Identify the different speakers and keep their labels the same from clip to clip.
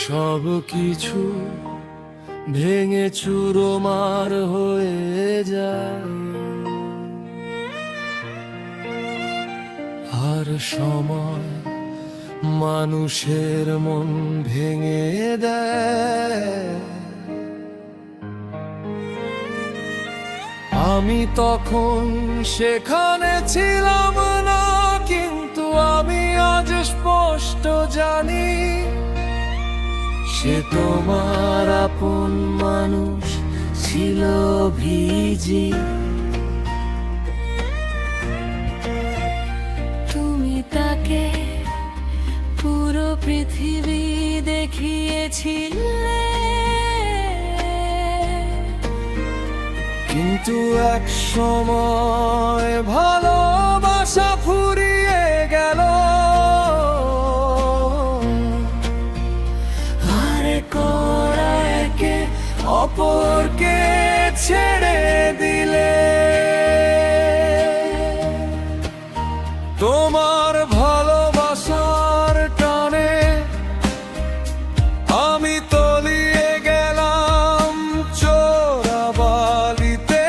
Speaker 1: সব কিছু ভেঙে চুরমার হয়ে যায়। আর সময় মানুষের মন ভেঙে দেয়। আমি তখন সেখানে ছিলাম না, কিন্তু আমি আজ স্পষ্ট জানি সে তোমার আপন মানুষ ছিল ভিজি।
Speaker 2: তুমি তাকে পুরো পৃথিবী দেখিয়েছিলে,
Speaker 1: কিন্তু এক সময় ভালোবাসা ফুরিয়ে গেল।
Speaker 2: ওরা একে
Speaker 1: অপরকে ছেড়ে দিলে তোমার ভালোবাসার টানে আমি তলিয়ে গেলাম চোরাবালিতে।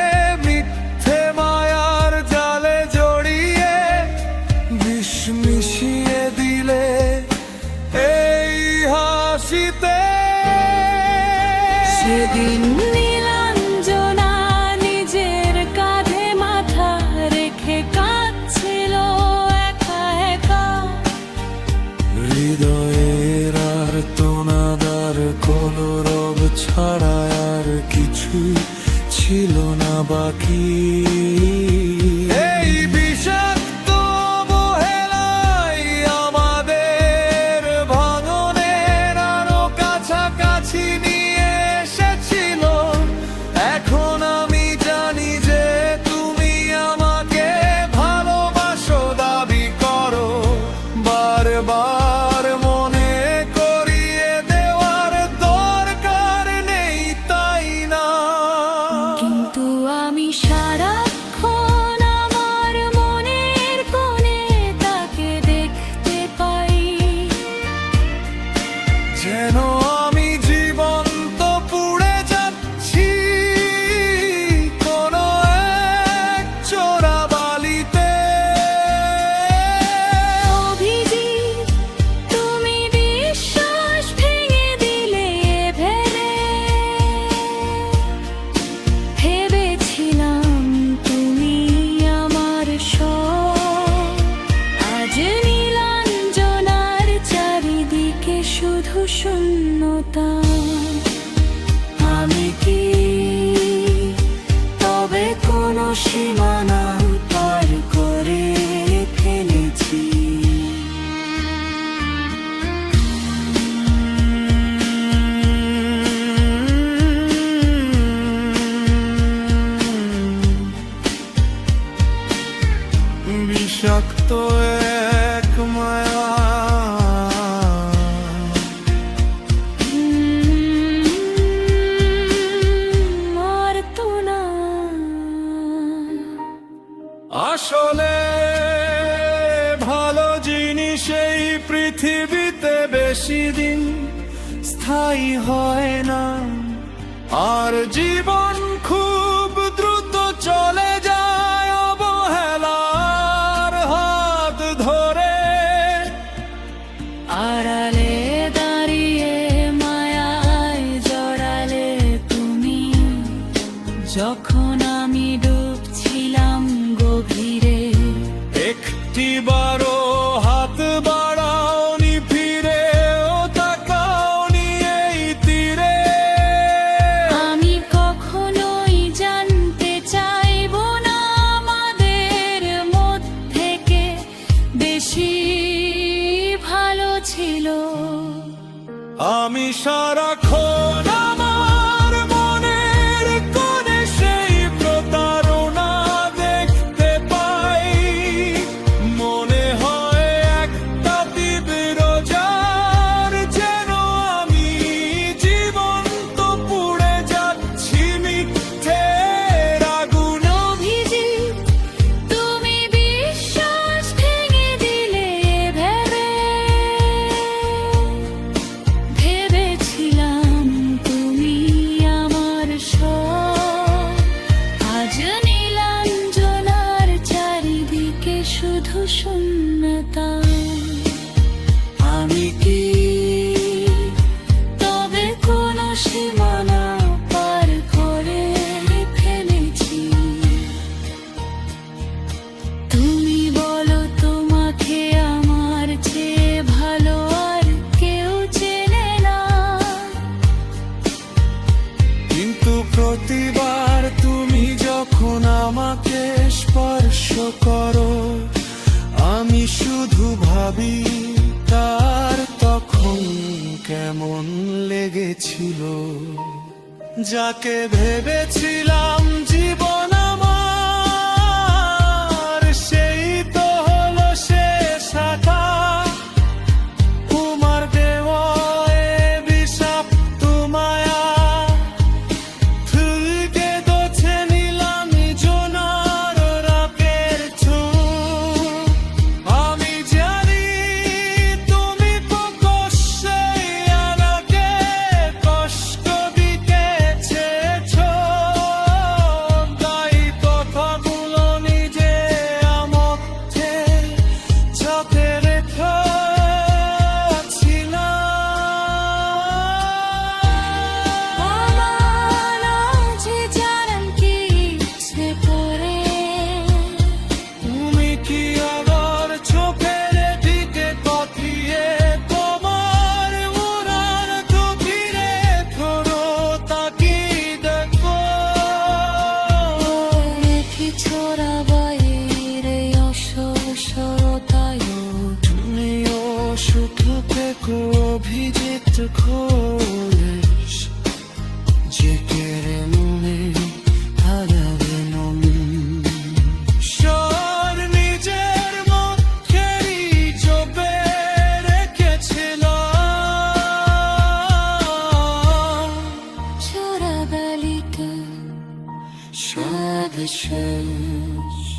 Speaker 1: মিথ্যে মায়ার জালে জড়িয়ে বিষ মিশিয়ে দিলে এই হাসিতে।
Speaker 2: সেদিন নীলাঞ্জনা নিজের কাঁধে মাথা রেখে কাঁদছিল একা একা।
Speaker 1: হৃদয়ের আর তোনাদার কলরব ছাড়া আর কিছু ছিল না বাকি। এই বিষাক্ত অবহেলাই আমাদের ভাঙনের আরো কাছাকাছি নিয়ে এসেছিল। এখন আমি জানি যে তুমি আমাকে ভালোবাসো, দাবি করো বারবার। মনে করিয়ে দেওয়ার দরকার নেই, তাই না?
Speaker 2: কিন্তু আমি সারাক্ষণ আমার মনের কোণে তাকে দেখতে পাই,
Speaker 1: যেন আমি জীবন্ত পুড়ে যাচ্ছি কোনো এক চোরাবালিতে।
Speaker 2: অভিজিৎ, তুমি বিশ্বাস ভেঙে দিলে ভেবেছিলাম তুমি আমার সব। আজ নীলাঞ্জনার চারিদিকে শুধু শূন্যতা। আমি কি তবে কোনো সীমানা পার করে ফেলেছি?
Speaker 1: বিষাক্ত এক মায়া
Speaker 2: মারতো না।
Speaker 1: আসলে ভালো জিনিস এই পৃথিবীতে বেশি দিন স্থায়ী হয় না। আর জীবন খুব দ্রুত চলে যায় অবহেলার হাত ধরে।
Speaker 2: আড়ালে দাঁড়িয়ে মায়ায় জড়ালে তুমি, যখন আমি ডুবছিলাম গভীরে।
Speaker 1: একটিবারও হাত বাড়াওনি, ফিরেও তাকাওনি এই তীরে।
Speaker 2: আমি কখনোই জানতে চাইবো না আমাদের মধ্যে কে বেশি ভালো ছিল।
Speaker 1: আমি সারাক্ষণ আমার মনের কোণে সেই প্রতারণা দেখতে পাই। মনে হয় একটা তীব্র জার, যেন আমি জীবন্ত পুড়ে যাচ্ছি মিথ্যের আগুন।
Speaker 2: অভিজিৎ, তুমি বিশ্বাস ভেঙে দিলে ভেবে শূন্যতা।
Speaker 1: আমি কি
Speaker 2: তবে কোনো সীমানা পার করে ফেলেছি? তুমি বলো, তোমাকে আমার চেয়ে ভালো আর কেউ চেনে না।
Speaker 1: কিন্তু প্রতিবার তুমি যখন আমাকে স্পর্শ করো, আমি শুধু ভাবি তার তখন কেমন লেগেছিল। যাকে ভেবেছিলাম জীবন আমার, সেই তো হলো শেষ আঁকা। তোমার দেওয়া এ বিষাক্ত মায়া ফুলকে দোছে নিলাম জোনার রাতের ছোঁয়া। আমি জানি তুমি প্রকাশ্যে আমাকে কষ্ট দিতে চেয়েছো, তাই কথাগুলো নিজে আমাকে চাপে রেখেছিলাম।
Speaker 2: আমার আজ জানান কি ইচ্ছে করে,
Speaker 1: তুমি কি আবার চোখের দিকে তাকিয়ে তোমার উড়ান গভীরে ধরো তাকিয়ে দেখো।
Speaker 2: ছোড়া বাইরে অসরতায়
Speaker 1: তুমিও শুধু থেকো অভিজিৎ ঘোষ, যে কেড়ে মনে হারাবে নম। সর নিজের মুখেরই চোপে রেখেছিলাম।
Speaker 2: ছোড়া বালিকা
Speaker 1: সাদ শেষ।